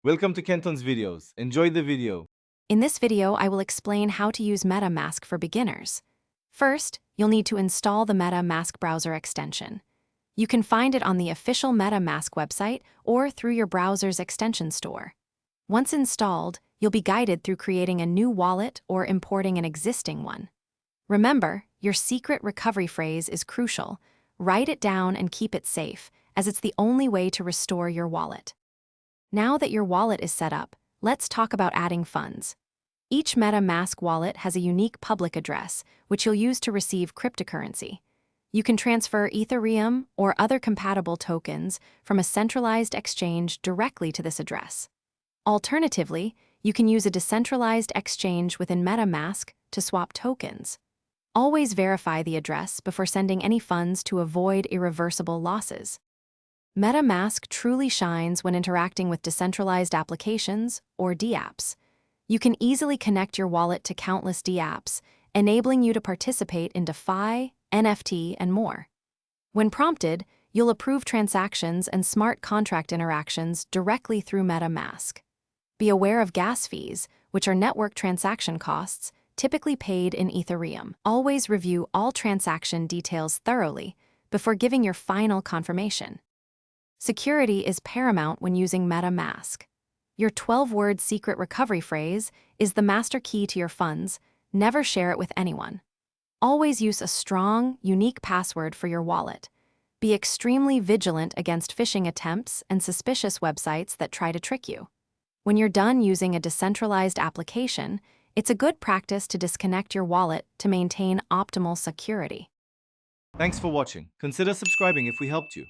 Welcome to Kenton's videos. Enjoy the video. In this video, I will explain how to use MetaMask for beginners. First, you'll need to install the MetaMask browser extension. You can find it on the official MetaMask website or through your browser's extension store. Once installed, you'll be guided through creating a new wallet or importing an existing one. Remember, your secret recovery phrase is crucial. Write it down and keep it safe, as it's the only way to restore your wallet. Now that your wallet is set up, let's talk about adding funds. Each MetaMask wallet has a unique public address, which you'll use to receive cryptocurrency. You can transfer Ethereum or other compatible tokens from a centralized exchange directly to this address. Alternatively, you can use a decentralized exchange within MetaMask to swap tokens. Always verify the address before sending any funds to avoid irreversible losses. MetaMask truly shines when interacting with decentralized applications, or dApps. You can easily connect your wallet to countless dApps, enabling you to participate in DeFi, NFT, and more. When prompted, you'll approve transactions and smart contract interactions directly through MetaMask. Be aware of gas fees, which are network transaction costs, typically paid in Ethereum. Always review all transaction details thoroughly before giving your final confirmation. Security is paramount when using MetaMask. Your 12-word secret recovery phrase is the master key to your funds. Never share it with anyone. Always use a strong, unique password for your wallet. Be extremely vigilant against phishing attempts and suspicious websites that try to trick you. When you're done using a decentralized application, it's a good practice to disconnect your wallet to maintain optimal security. Thanks for watching. Consider subscribing if we helped you.